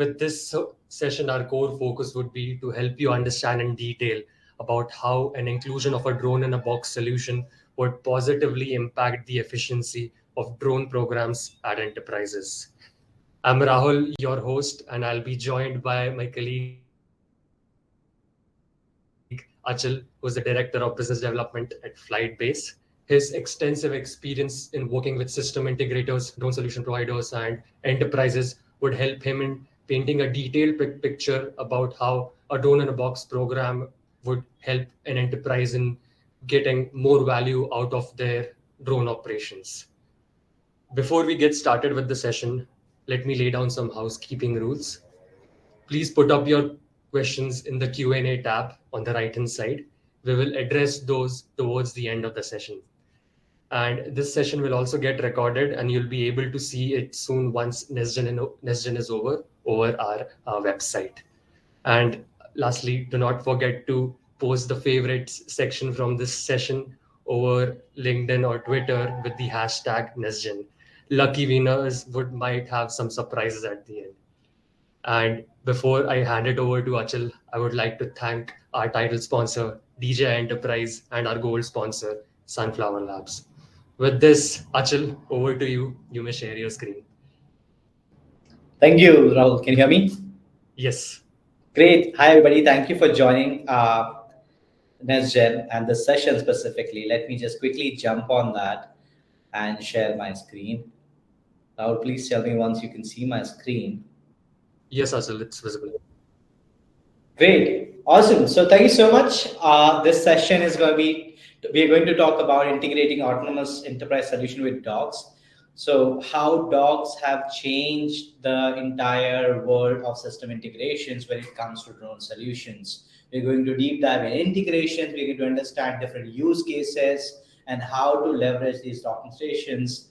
With this session, our core focus would be to help you understand in detail about how an inclusion of a drone in a box solution would positively impact the efficiency of drone programs at enterprises. I'm Rahul, your host, and I'll be joined by my colleague Achal, who's the Director of Business Development at FlytBase. His extensive experience in working with system integrators, drone solution providers, and enterprises would help him in painting a detailed picture about how a drone in a box program would help an enterprise in getting more value out of their drone operations. Before we get started with the session, let me lay down some housekeeping rules. Please put up your questions in the Q&A tab on the right-hand side. We will address those towards the end of the session. And this session will also get recorded, and you'll be able to see it soon once NestGen is over our website. And lastly, do not forget to post the favorites section from this session over LinkedIn or Twitter with the hashtag NestGen. Lucky winners might have some surprises at the end. And before I hand it over to Achal, I would like to thank our title sponsor, DJ Enterprise, and our gold sponsor, Sunflower Labs. With this, Achal, over to you. You may share your screen. Thank you, Rahul. Can you hear me? Yes. Great. Hi, everybody. Thank you for joining NestGen and the session specifically. Let me just quickly jump on that and share my screen. Rahul, please tell me once you can see my screen. Yes, Achal, it's visible. Great. Awesome. So thank you so much. This session is going to be, we're going to talk about integrating autonomous enterprise solution with dogs. So how dogs have changed the entire world of system integrations when it comes to drone solutions. We're going to deep dive in integrations. We're going to understand different use cases and how to leverage these docking stations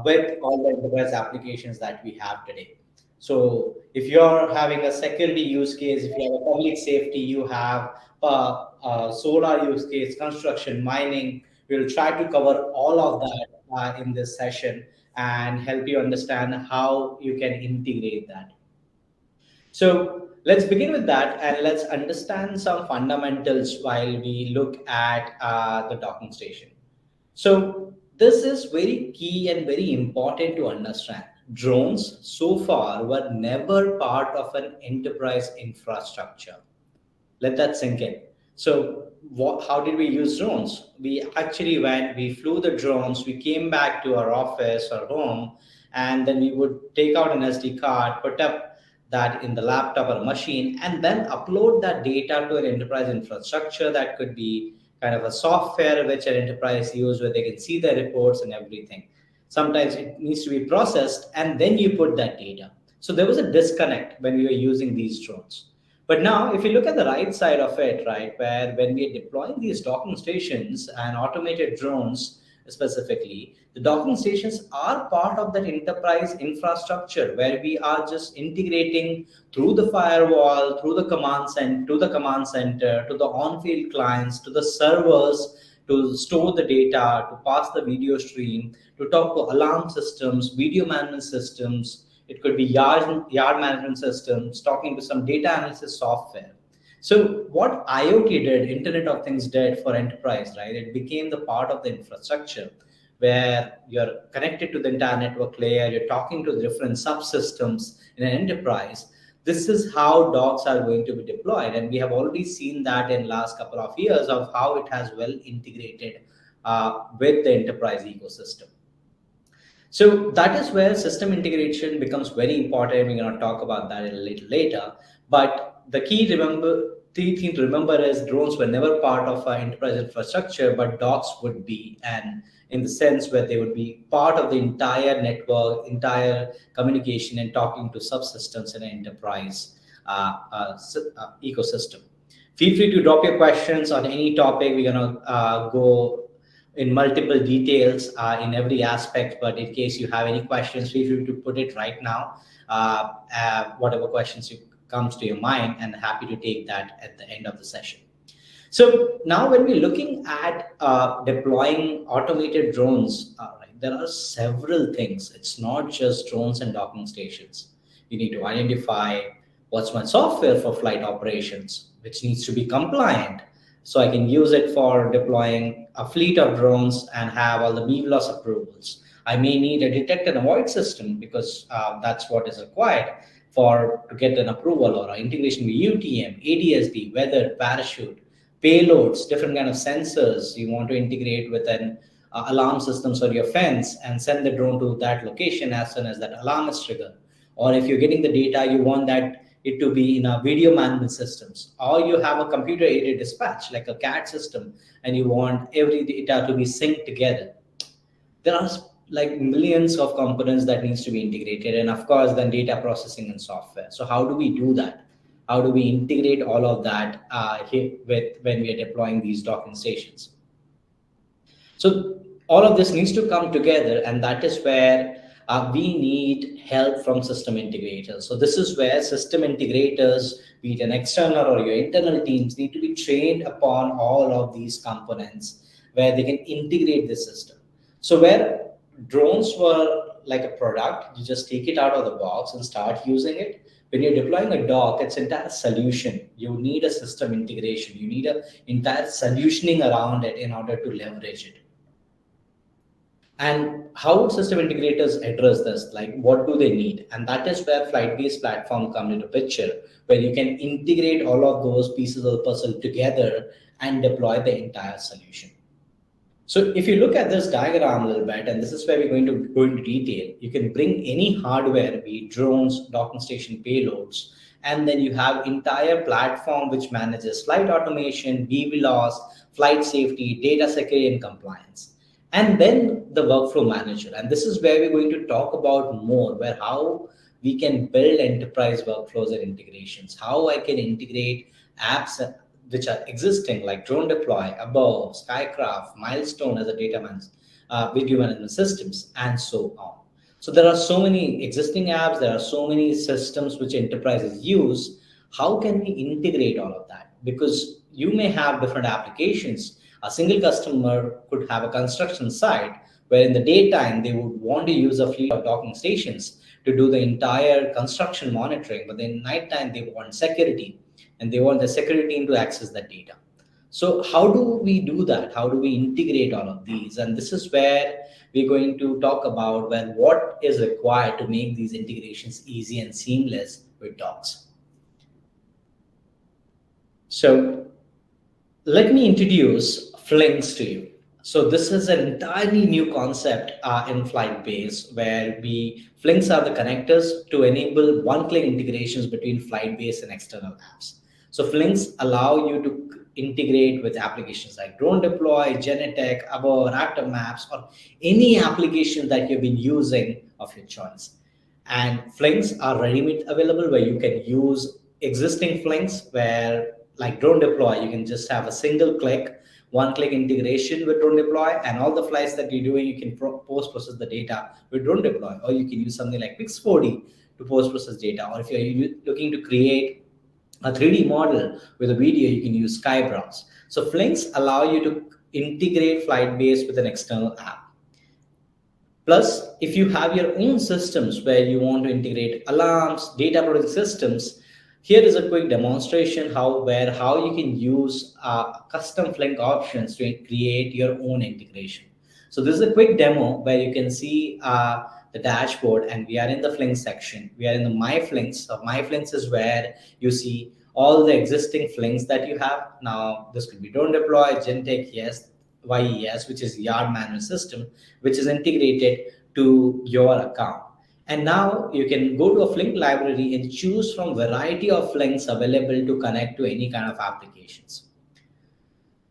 with all the enterprise applications that we have today. So if you're having a security use case, if you have a public safety, you have a solar use case, construction, mining, we'll try to cover all of that in this session and help you understand how you can integrate that. So let's begin with that and let's understand some fundamentals while we look at the docking station. So this is very key and very important to understand. Drones so far were never part of an enterprise infrastructure. Let that sink in. So how did we use drones? We actually went, we flew the drones, we came back to our office or home, and then we would take out an SD card, put up that in the laptop or machine, and then upload that data to an enterprise infrastructure that could be kind of a software which an enterprise use where they can see the reports and everything. Sometimes it needs to be processed and then you put that data. So there was a disconnect when we were using these drones. But now, if you look at the right side of it, right, where when we are deploying these docking stations and automated drones specifically, the docking stations are part of that enterprise infrastructure where we are just integrating through the firewall, through the command center, to the command center, to the on-field clients, to the servers, to store the data, to pass the video stream, to talk to alarm systems, video management systems. It could be yard management systems, talking to some data analysis software. So what IoT did, Internet of Things did for enterprise, right? It became the part of the infrastructure where you're connected to the entire network layer, you're talking to the different subsystems in an enterprise. This is how dogs are going to be deployed. And we have already seen that in last couple of years of how it has well integrated with the enterprise ecosystem. So that is where system integration becomes very important. We're going to talk about that a little later. But the key thing to remember is drones were never part of our enterprise infrastructure, but dogs would be, and in the sense where they would be part of the entire network, entire communication and talking to subsystems in an enterprise ecosystem. Feel free to drop your questions on any topic. We're going to go in multiple details in every aspect, but in case you have any questions, feel free to put it right now. Whatever questions comes to your mind, and happy to take that at the end of the session. So now when we're looking at deploying automated drones, there are several things. It's not just drones and docking stations. You need to identify what's my software for flight operations, which needs to be compliant. So I can use it for deploying a fleet of drones and have all the BVLOS approvals. I may need a detect and avoid system because that's what is required for to get an approval or an integration with UTM, ADSB, weather, parachute, payloads, different kind of sensors. You want to integrate with an alarm systems or your fence and send the drone to that location as soon as that alarm is triggered. Or if you're getting the data, you want that it to be in a video management systems, or you have a computer aided dispatch like a CAD system, and you want every data to be synced together. There are like millions of components that needs to be integrated, and of course then data processing and software. So how do we do that? How do we integrate all of that here with when we are deploying these docking stations? So all of this needs to come together, and that is where we need help from system integrators. So this is where system integrators, be it an external or your internal teams, need to be trained upon all of these components where they can integrate the system. So where drones were like a product, you just take it out of the box and start using it. When you're deploying a dock, it's entire solution. You need a system integration. You need a entire solutioning around it in order to leverage it. And how would system integrators address this? Like, what do they need? And that is where FlytBase platform comes into picture, where you can integrate all of those pieces of the puzzle together and deploy the entire solution. So if you look at this diagram a little bit, and this is where we're going to go into detail, you can bring any hardware, be it drones, docking station payloads, and then you have entire platform which manages flight automation, BVLOS, flight safety, data security, and compliance. And then the workflow manager. And this is where we're going to talk about more, where how we can build enterprise workflows and integrations, how I can integrate apps which are existing like drone deploy, above, Skycraft, Milestone as a video management systems, and so on. So there are so many existing apps, there are so many systems which enterprises use. How can we integrate all of that? Because you may have different applications. A single customer could have a construction site where in the daytime they would want to use a fleet of docking stations to do the entire construction monitoring, but then nighttime they want security and they want the security team to access that data. So how do we do that? How do we integrate all of these? And this is where we're going to talk about what is required to make these integrations easy and seamless with docs. So let me introduce Flinks to you. So this is an entirely new concept in FlytBase, where Flinks are the connectors to enable one-click integrations between FlytBase and external apps. So Flinks allow you to integrate with applications like Drone Deploy, Genetech, Above, Raptor Maps, or any application that you've been using of your choice. And Flinks are ready-made available, where you can use existing Flinks, where like Drone Deploy, you can just have a single click, one-click integration with Drone Deploy, and all the flights that you're doing, you can post-process the data with Drone Deploy, or you can use something like Pix4D to post-process data. Or if you're looking to create a 3D model with a video, you can use Skybrowse. So Flinks allow you to integrate FlytBase with an external app. Plus, if you have your own systems where you want to integrate alarms, data processing systems, here is a quick demonstration how you can use custom Flink options to create your own integration. So this is a quick demo where you can see the dashboard, and we are in the Flink section. We are in the My Flinks. So My Flinks is where you see all the existing Flinks that you have. Now, this could be Drone Deploy, Genetech, yes, YES, which is Yard Management System, which is integrated to your account. And now you can go to a Flink library and choose from variety of Flinks available to connect to any kind of applications.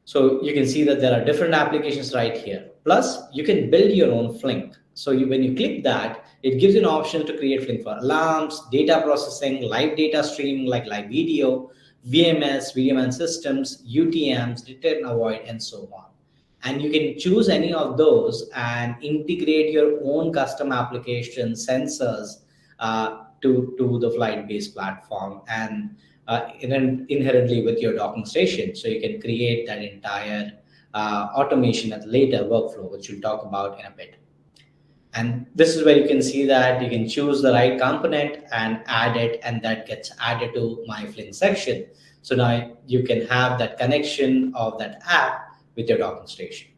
So you can see that there are different applications right here. Plus, you can build your own Flink. So when you click that, it gives you an option to create Flink for alarms, data processing, live data streaming like live video, VMS, video man systems, UTMs, detect and avoid, and so on. And you can choose any of those and integrate your own custom application sensors to the FlytBase platform and inherently with your docking station. So you can create that entire automation at later workflow, which we'll talk about in a bit. And this is where you can see that you can choose the right component and add it, and that gets added to my Flink section. So now you can have that connection of that app with your docking station.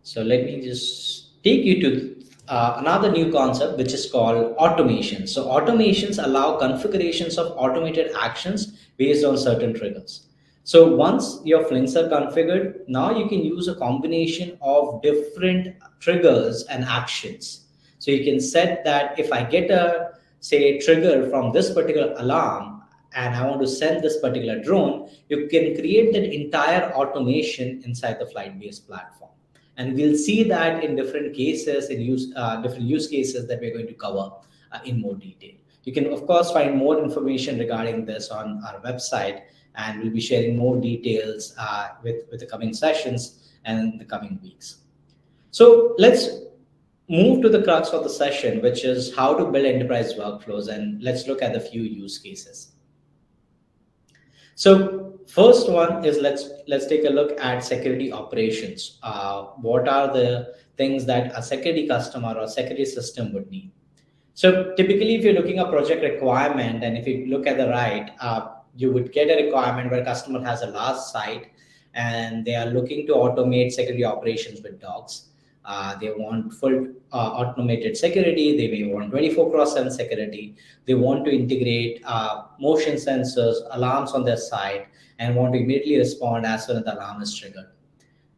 So let me just take you to another new concept, which is called automation. So automations allow configurations of automated actions based on certain triggers. So once your flinks are configured, now you can use a combination of different triggers and actions. So you can set that if I get a, say, trigger from this particular alarm and I want to send this particular drone, you can create that entire automation inside the FlytBase platform. And we'll see that in different cases, in different use cases that we're going to cover in more detail. You can of course find more information regarding this on our website, and we'll be sharing more details with the coming sessions and the coming weeks. So let's move to the crux of the session, which is how to build enterprise workflows, and let's look at a few use cases. So first one is let's take a look at security operations. What are the things that a security customer or security system would need? So typically, if you're looking at project requirement, and if you look at the right, you would get a requirement where customer has a large site and they are looking to automate security operations with dogs. They want full automated security. They may want 24/7 security. They want to integrate motion sensors, alarms on their side, and want to immediately respond as soon as the alarm is triggered.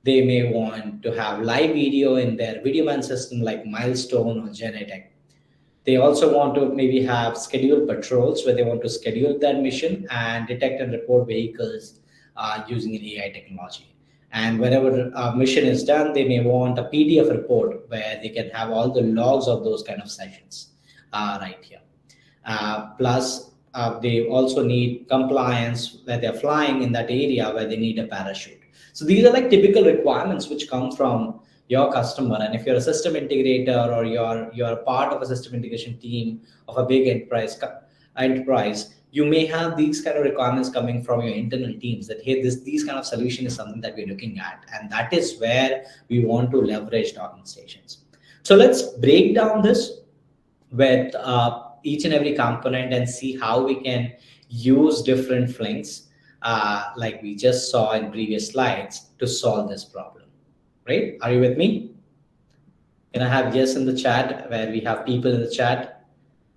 They may want to have live video in their video man system like Milestone or Genetech. They also want to maybe have scheduled patrols where they want to schedule that mission and detect and report vehicles using an AI technology. And whenever a mission is done, they may want a PDF report where they can have all the logs of those kind of sessions right here. Plus, they also need compliance where they're flying in that area where they need a parachute. So these are like typical requirements which come from your customer. And if you're a system integrator or you're a part of a system integration team of a big enterprise, you may have these kind of requirements coming from your internal teams that hey, these kind of solution is something that we're looking at, and that is where we want to leverage docking stations. So let's break down this with each and every component and see how we can use different flinks like we just saw in previous slides to solve this problem. Right? Are you with me? Can I have yes in the chat where we have people in the chat?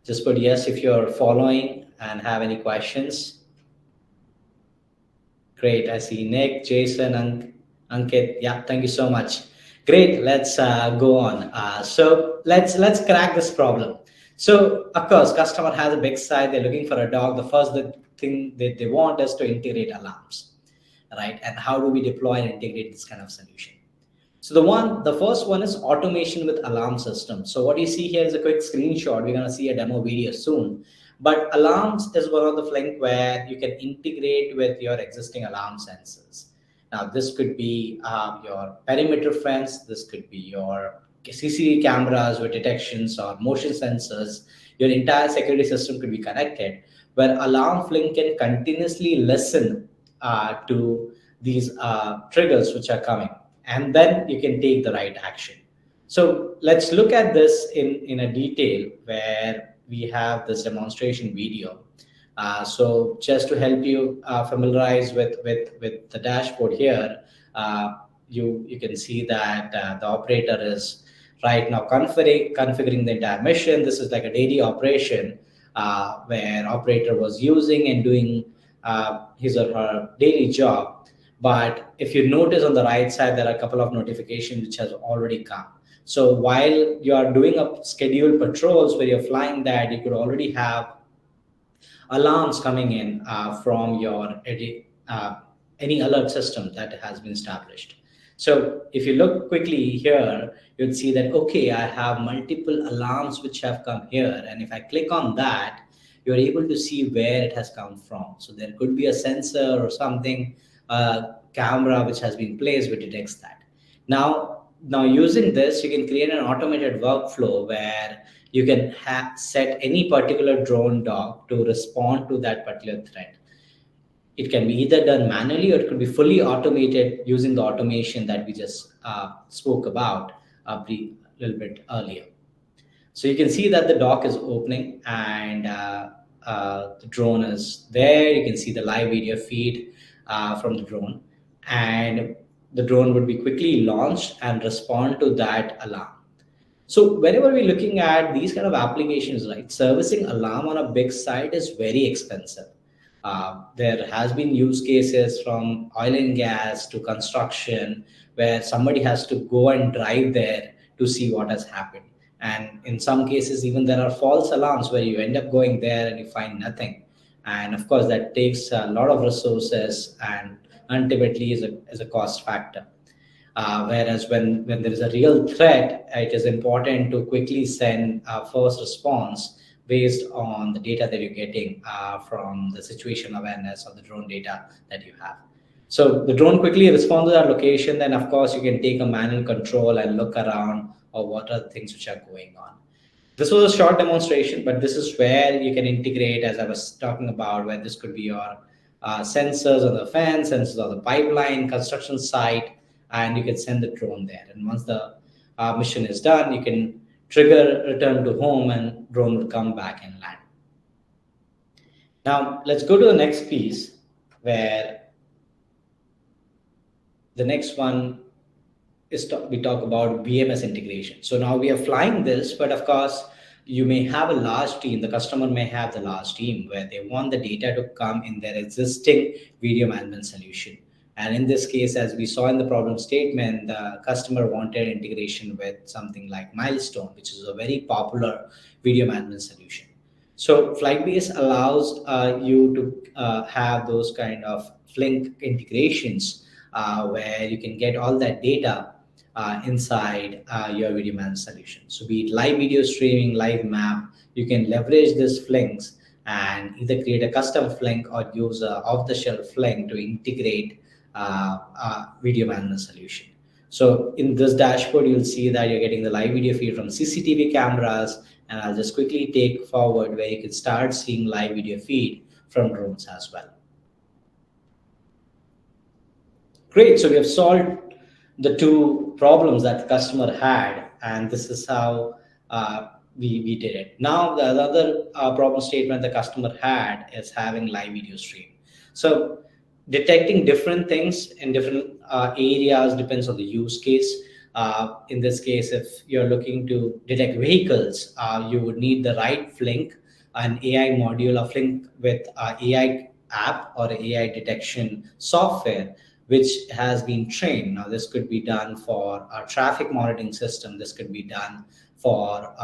Just put yes if you're following and have any questions. Great. I see Nick, Jason, Ankit. Yeah, thank you so much. Great. Let's go on. So let's crack this problem. So of course, customer has a big site. They're looking for a dog. The first thing that they want is to integrate alarms, right? And how do we deploy and integrate this kind of solution? So the first one is automation with alarm system. So what you see here is a quick screenshot. We're going to see a demo video soon. But alarms is one of the Flink where you can integrate with your existing alarm sensors. Now, this could be your perimeter fence. This could be your CCTV cameras with detections or motion sensors. Your entire security system could be connected, where alarm Flink can continuously listen to these triggers which are coming, and then you can take the right action. So let's look at this in a detail where we have this demonstration video. So just to help you familiarize with the dashboard here, you can see that the operator is right now configuring the entire mission. This is like a daily operation where operator was using and doing his or her daily job. But if you notice on the right side, there are a couple of notifications which has already come. So while you are doing a scheduled patrols where you're flying that, you could already have alarms coming in from your any alert system that has been established. So if you look quickly here, you'd see that, okay, I have multiple alarms which have come here. And if I click on that, you're able to see where it has come from. So there could be a sensor or something, camera which has been placed which detects that. Now using this, you can create an automated workflow where you can set any particular drone dog to respond to that particular threat. It can be either done manually or it could be fully automated using the automation that we just spoke about a little bit earlier. So you can see that the dock is opening and the drone is there. You can see the live video feed from the drone, and the drone would be quickly launched and respond to that alarm. So whenever we're looking at these kind of applications, right, servicing alarm on a big site is very expensive. There has been use cases from oil and gas to construction where somebody has to go and drive there to see what has happened. And in some cases, even there are false alarms where you end up going there and you find nothing. And of course, that takes a lot of resources and ultimately is a cost factor. Whereas when there is a real threat, it is important to quickly send a first response based on the data that you're getting from the situation awareness of the drone data that you have. So the drone quickly responds to that location. Then, of course, you can take a manual control and look around or what are the things which are going on. This was a short demonstration, but this is where you can integrate, as I was talking about, where this could be your sensors on the fence, sensors on the pipeline, construction site, and you can send the drone there. And once the mission is done, you can trigger return to home and drone will come back and land. Now, let's go to the next piece where the next one we talk about VMS integration. So now we are flying this, but of course, you may have a large team. The customer may have the large team where they want the data to come in their existing video management solution. And in this case, as we saw in the problem statement, the customer wanted integration with something like Milestone, which is a very popular video management solution. So FlytBase allows you to have those kind of Flink integrations where you can get all that data inside your video management solution. So be it live video streaming, live map, you can leverage this Flinks and either create a custom Flink or use a off-the-shelf Flink to integrate video management solution. So in this dashboard, you'll see that you're getting the live video feed from CCTV cameras, and I'll just quickly take forward where you can start seeing live video feed from drones as well. Great, so we have solved the two problems that the customer had, and this is how we did it. Now, the other problem statement the customer had is having live video stream. So detecting different things in different areas depends on the use case. In this case, if you're looking to detect vehicles, you would need the right Flink, an AI module, a Flink with AI app or AI detection software, which has been trained. Now, this could be done for a traffic monitoring system. This could be done for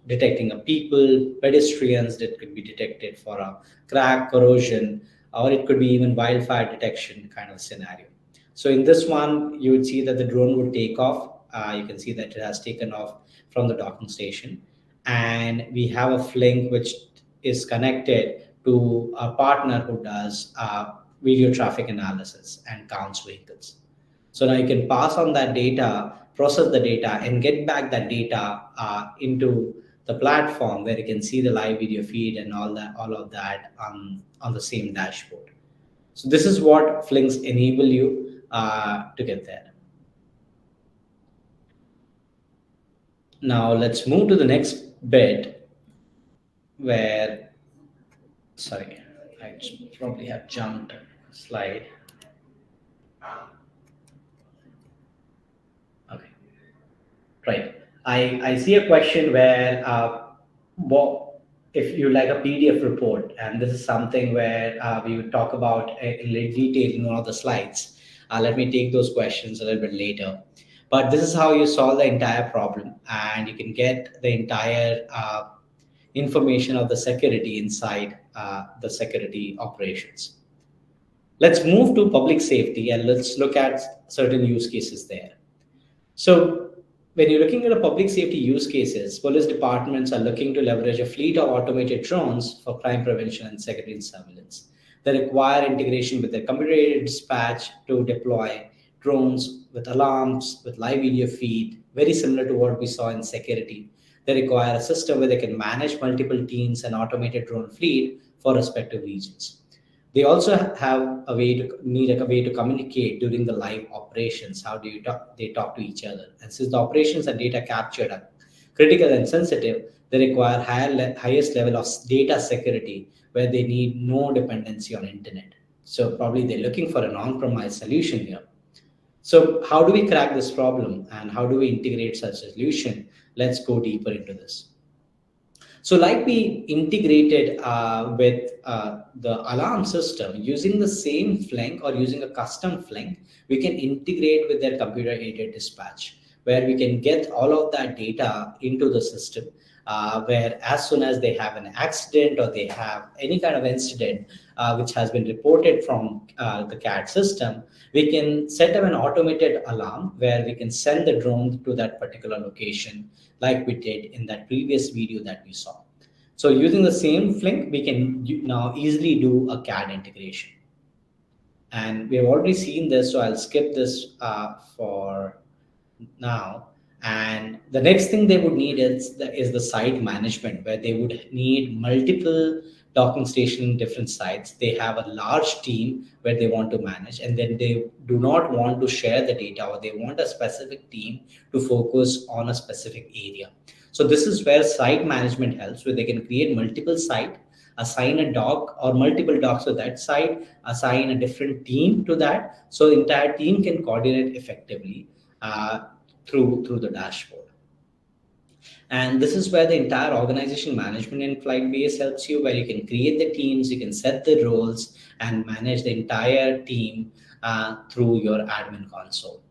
detecting a people, pedestrians. That could be detected for a crack, corrosion, or it could be even wildfire detection kind of scenario. So in this one, you would see that the drone would take off. You can see that it has taken off from the docking station. And we have a Flink which is connected to a partner who does video traffic analysis and counts vehicles. So now you can pass on that data, process the data, and get back that data into the platform where you can see the live video feed and all of that on the same dashboard. So this is what Flinks enable you to get there. Now let's move to the next bit where, sorry, I probably have jumped a slide. Okay, right. I see a question where what if you like a PDF report, and this is something where we would talk about in detail in one of the slides. Let me take those questions a little bit later. But this is how you solve the entire problem, and you can get the entire information of the security inside the security operations. Let's move to public safety and let's look at certain use cases there. So when you're looking at a public safety use cases, police departments are looking to leverage a fleet of automated drones for crime prevention and security and surveillance. They require integration with their computer-aided dispatch to deploy drones with alarms, with live video feed, very similar to what we saw in security. They require a system where they can manage multiple teams and automated drone fleet for respective regions. They also have a way to need a way to communicate during the live operations. How do you talk? They talk to each other, and since the operations and data captured are critical and sensitive, they require highest level of data security, where they need no dependency on internet. So probably they're looking for an on-premise solution here. So how do we crack this problem, and how do we integrate such a solution? Let's go deeper into this. So, like we integrated with the alarm system, using the same Flink or using a custom Flink, we can integrate with their computer aided dispatch, where we can get all of that data into the system. Where as soon as they have an accident or they have any kind of incident which has been reported from the CAD system, we can set up an automated alarm where we can send the drone to that particular location, like we did in that previous video that we saw. So using the same Flink, we can now easily do a CAD integration. And we have already seen this, so I'll skip this for now. And the next thing they would need is the site management, where they would need multiple docking station in different sites. They have a large team where they want to manage, and then they do not want to share the data, or they want a specific team to focus on a specific area. So this is where site management helps, where they can create multiple site, assign a doc or multiple docs to that site, assign a different team to that, so the entire team can coordinate effectively uh, through the dashboard. And this is where the entire organization management in FlytBase helps you, where you can create the teams, you can set the roles, and manage the entire team through your admin console.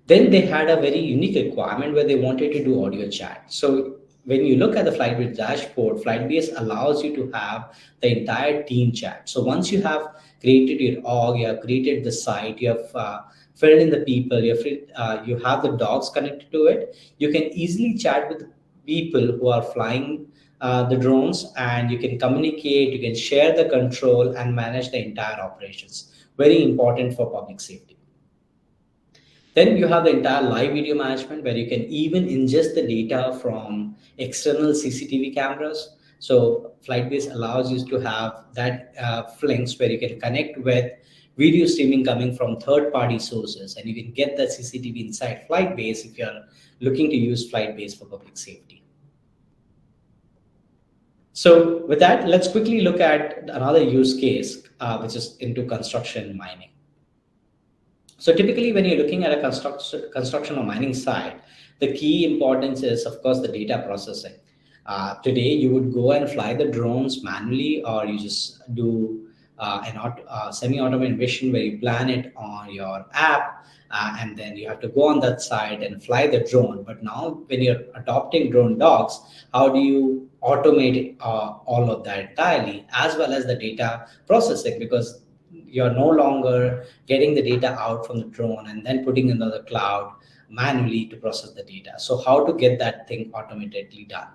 Then they had a very unique requirement where they wanted to do audio chat. So when you look at the FlytBase dashboard, FlytBase allows you to have the entire team chat. So once you have created your org, you have created the site, you have filled in the people, you have the dogs connected to it, you can easily chat with people who are flying the drones, and you can communicate, you can share the control and manage the entire operations. Very important for public safety. Then you have the entire live video management, where you can even ingest the data from external CCTV cameras. So FlytBase allows you to have that Flinks, where you can connect with video streaming coming from third-party sources, and you can get that CCTV inside FlytBase if you're looking to use FlytBase for public safety. So with that, let's quickly look at another use case, which is into construction mining. So typically, when you're looking at a construction or mining site, the key importance is, of course, the data processing. Today, you would go and fly the drones manually, or you just do semi-automated vision, where you plan it on your app, and then you have to go on that site and fly the drone. But now, when you're adopting drone dogs, how do you automate all of that entirely, as well as the data processing? Because you're no longer getting the data out from the drone and then putting into the cloud manually to process the data. So how to get that thing automatically done?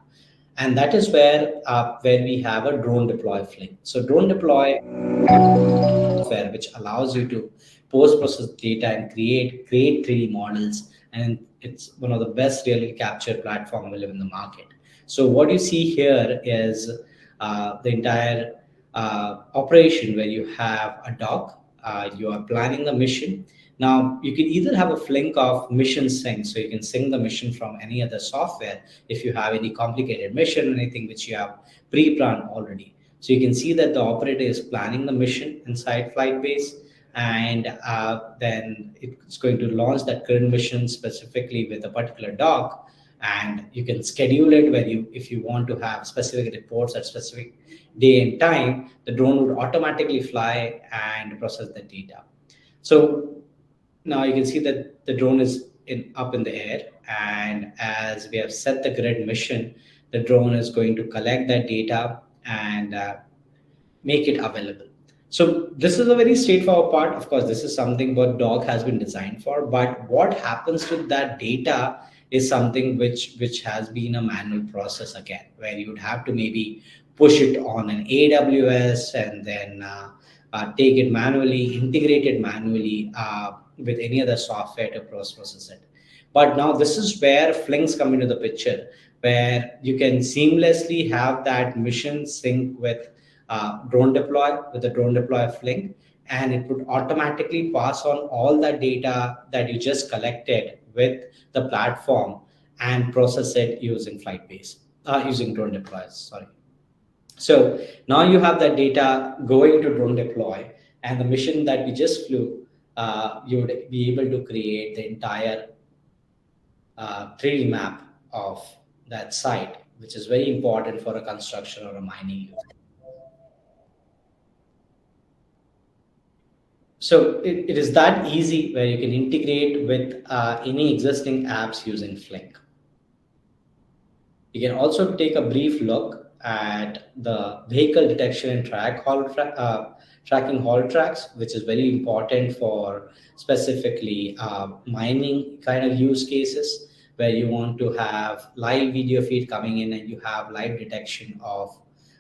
And that is where we have a drone deploy Flink. So drone deploy software, which allows you to post process data and create 3D models, and it's one of the best reality capture platform available in the market. So what you see here is the entire operation, where you have a dock, you are planning the mission. Now you can either have a Flink of mission sync, so you can sync the mission from any other software if you have any complicated mission, anything which you have pre-planned already. So you can see that the operator is planning the mission inside FlytBase, and then it's going to launch that current mission specifically with a particular dock, and you can schedule it where if you want to have specific reports at specific day and time, the drone would automatically fly and process the data. So now you can see that the drone is up in the air, and as we have set the grid mission, the drone is going to collect that data and make it available. So this is a very straightforward part. Of course, this is something what dog has been designed for, but what happens to that data is something which has been a manual process again, where you would have to maybe push it on an AWS, and then take it manually, integrate it manually with any other software to process it. But now this is where Flinks come into the picture, where you can seamlessly have that mission sync with drone deploy with the drone deploy Flink, and it would automatically pass on all that data that you just collected with the platform and process it using FlytBase, using drone deploys. Sorry. So now you have that data going to drone deploy, and the mission that we just flew, you would be able to create the entire 3D map of that site, which is very important for a construction or a mining use. So it is that easy where you can integrate with any existing apps using Flink. You can also take a brief look at the vehicle detection and tracking haul tracks, which is very important for specifically mining kind of use cases where you want to have live video feed coming in and you have live detection of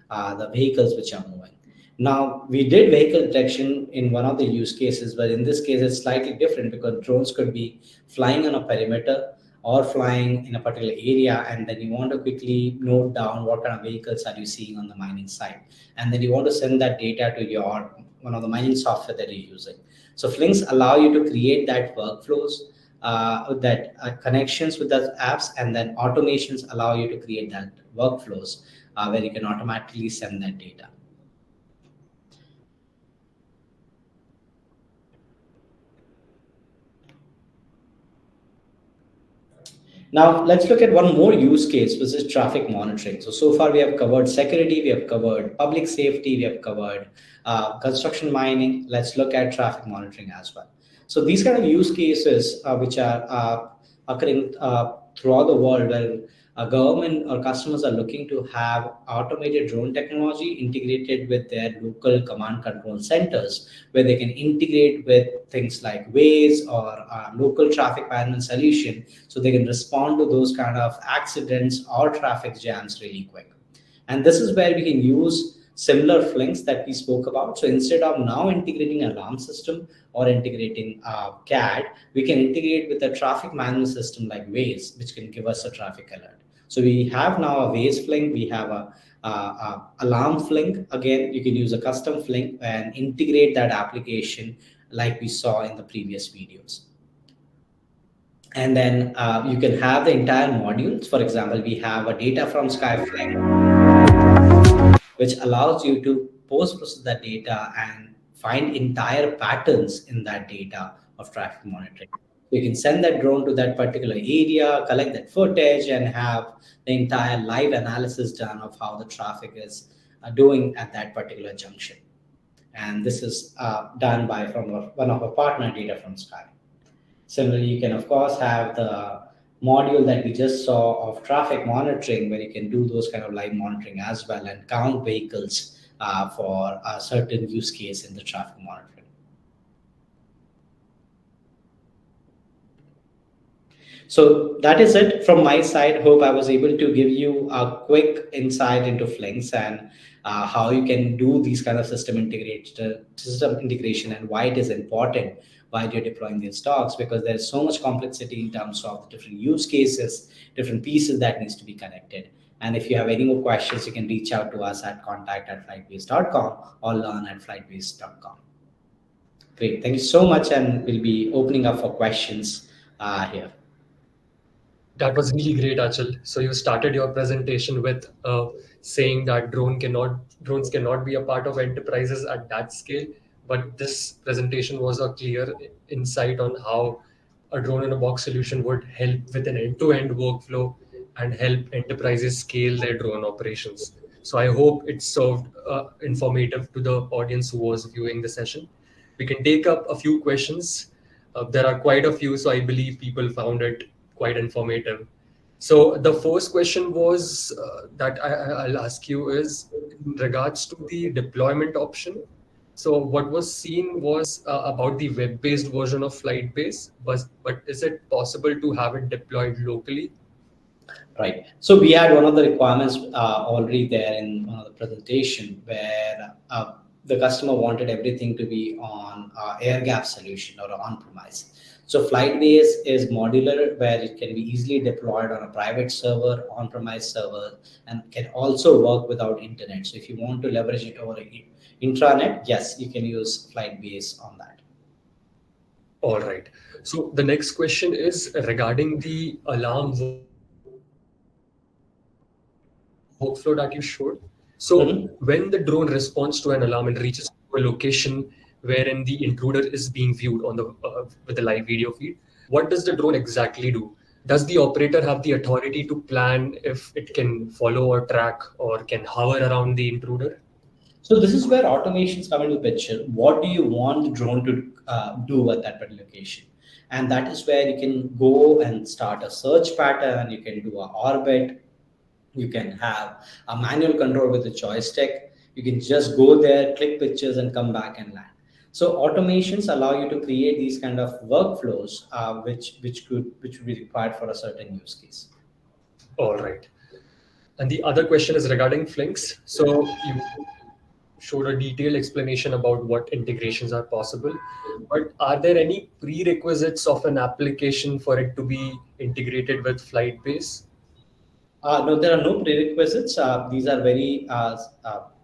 the vehicles which are moving. Now, we did vehicle detection in one of the use cases, but in this case, it's slightly different because drones could be flying on a perimeter or flying in a particular area, and then you want to quickly note down what kind of vehicles are you seeing on the mining site, and then you want to send that data to your one of the mining software that you're using. So Flinks allow you to create that workflows, that connections with the apps, and then automations allow you to create that workflows where you can automatically send that data. Now, let's look at one more use case, which is traffic monitoring. So far we have covered security, we have covered public safety, we have covered construction mining. Let's look at traffic monitoring as well. So these kind of use cases, which are occurring throughout the world, where a government or customers are looking to have automated drone technology integrated with their local command control centers, where they can integrate with things like Waze or local traffic management solution, so they can respond to those kind of accidents or traffic jams really quick. And this is where we can use similar Flinks that we spoke about. So instead of now integrating alarm system or integrating CAD, we can integrate with a traffic management system like Waze, which can give us a traffic alert. So we have now a Waze Flink, we have a alarm Flink. Again, you can use a custom Flink and integrate that application like we saw in the previous videos. And then you can have the entire modules. For example, we have a data from Sky Flink, which allows you to post-process that data and find entire patterns in that data of traffic monitoring. You can send that drone to that particular area, collect that footage, and have the entire live analysis done of how the traffic is doing at that particular junction. And this is done by one of our partner, Data from Sky. Similarly, you can of course have the module that we just saw of traffic monitoring, where you can do those kind of live monitoring as well and count vehicles for a certain use case in the traffic monitoring. So that is it from my side. Hope I was able to give you a quick insight into Flinks and how you can do these kind of system integration and why it is important while you're deploying these dogs, because there's so much complexity in terms of the different use cases, different pieces that needs to be connected. And if you have any more questions, you can reach out to us at contact@flytbase.com or learn@flytbase.com. Great. Thank you so much. And we'll be opening up for questions here. That was really great, Achal. So you started your presentation with saying that drones cannot be a part of enterprises at that scale. But this presentation was a clear insight on how a drone in a box solution would help with an end-to-end workflow and help enterprises scale their drone operations. So I hope it served informative to the audience who was viewing the session. We can take up a few questions. There are quite a few, so I believe people found it quite informative. So the first question was I'll ask you is in regards to the deployment option. So what was seen was about the web-based version of FlytBase, but is it possible to have it deployed locally? Right. So we had one of the requirements already there in one of the presentation where the customer wanted everything to be on air gap solution or on premise. So FlightBase is modular, where it can be easily deployed on a private server, on premise server, and can also work without internet. So if you want to leverage it over intranet, yes, you can use FlightBase on that. All right. So the next question is regarding the alarm workflow that you showed. So when the drone responds to an alarm and reaches Mhm. to a location wherein the intruder is being viewed on the with the live video feed, what does the drone exactly do? Does the operator have the authority to plan if it can follow or track or can hover around the intruder? So this is where automations come into the picture. What do you want the drone to do at that particular location? And that is where you can go and start a search pattern. You can do a orbit. You can have a manual control with the joystick. You can just go there, click pictures, and come back and land. So automations allow you to create these kind of workflows, which would be required for a certain use case. All right. And the other question is regarding Flinks. So you showed a detailed explanation about what integrations are possible, but are there any prerequisites of an application for it to be integrated with FlightBase? No, there are no prerequisites. These are very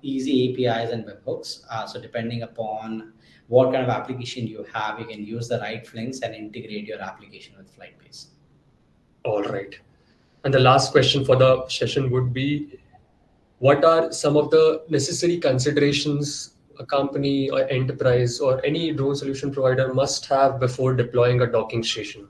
easy APIs and webhooks. So depending upon what kind of application you have, you can use the right links and integrate your application with FlightBase. All right. And the last question for the session would be, what are some of the necessary considerations a company or enterprise or any drone solution provider must have before deploying a docking station?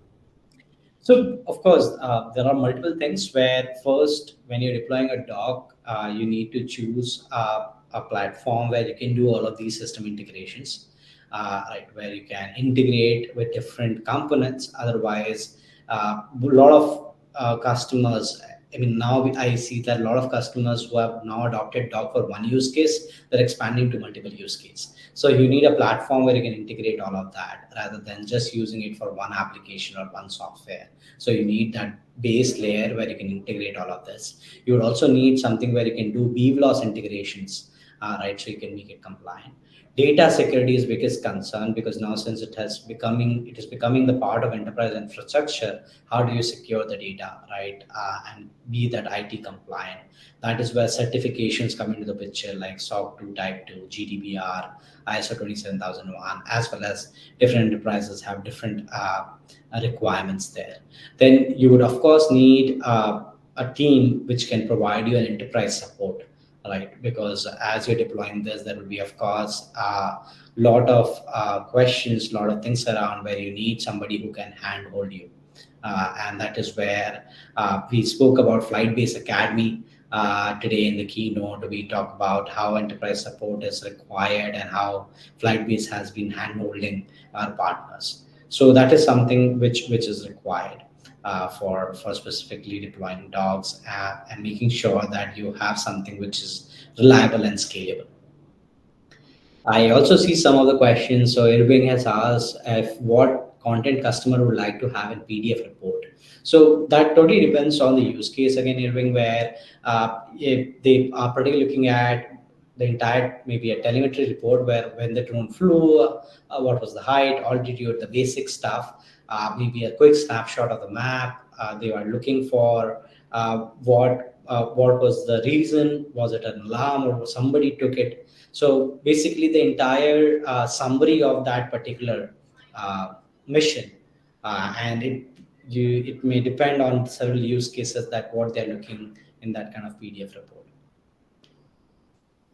So, of course, there are multiple things where first, when you're deploying a dock, you need to choose a platform where you can do all of these system integrations, right, where you can integrate with different components. Otherwise, a lot of customers, I mean, now I see that a lot of customers who have now adopted Dock for one use case, they're expanding to multiple use case. So you need a platform where you can integrate all of that rather than just using it for one application or one software. So you need that base layer where you can integrate all of this. You would also need something where you can do BVLOS integrations, right? So you can make it compliant. Data security is biggest concern because now since it is becoming the part of enterprise infrastructure, how do you secure the data, right? And be that IT compliant. That is where certifications come into the picture, like SOC 2 Type 2, GDPR, ISO 27001, as well as different enterprises have different requirements there. Then you would of course need a team which can provide you an enterprise support, right? Because as you're deploying this, there will be of course a lot of questions, a lot of things around where you need somebody who can handhold you. And that is where we spoke about FlightBase Academy. Today in the keynote, we talk about how enterprise support is required and how FlightBase has been handholding our partners. So that is something which is required for specifically deploying dogs and making sure that you have something which is reliable and scalable. I also see some of the questions. So Irving has asked if what content customer would like to have in PDF report. So that totally depends on the use case again, Irving, where if they are particularly looking at the entire maybe a telemetry report where when the drone flew, what was the height, altitude, the basic stuff, maybe a quick snapshot of the map. They were looking for what was the reason? Was it an alarm or somebody took it? So basically, the entire summary of that particular mission, and it may depend on several use cases that what they're looking in that kind of PDF report.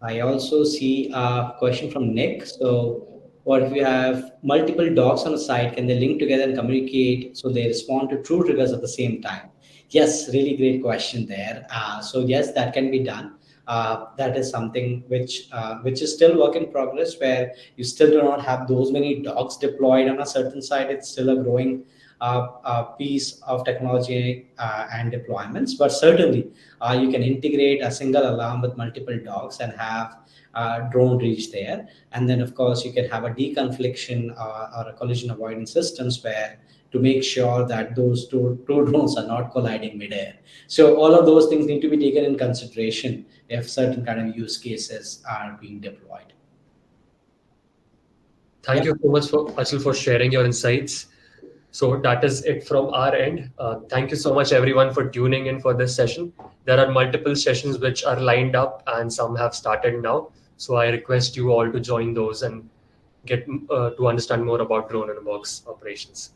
I also see a question from Nick. So, what if you have multiple dogs on a site? Can they link together and communicate so they respond to true triggers at the same time? Yes, really great question there. So yes, that can be done. That is something which is still work in progress, where you still do not have those many dogs deployed on a certain site. It's still a growing piece of technology and deployments, but certainly you can integrate a single alarm with multiple dogs and have drone reach there. And then, of course, you can have a deconfliction or a collision avoidance systems where to make sure that those two drones are not colliding midair. So all of those things need to be taken in consideration if certain kind of use cases are being deployed. Thank you so much for Achal for sharing your insights. So that is it from our end. Thank you so much, everyone, for tuning in for this session. There are multiple sessions which are lined up, and some have started now. So I request you all to join those and get to understand more about drone in a box operations.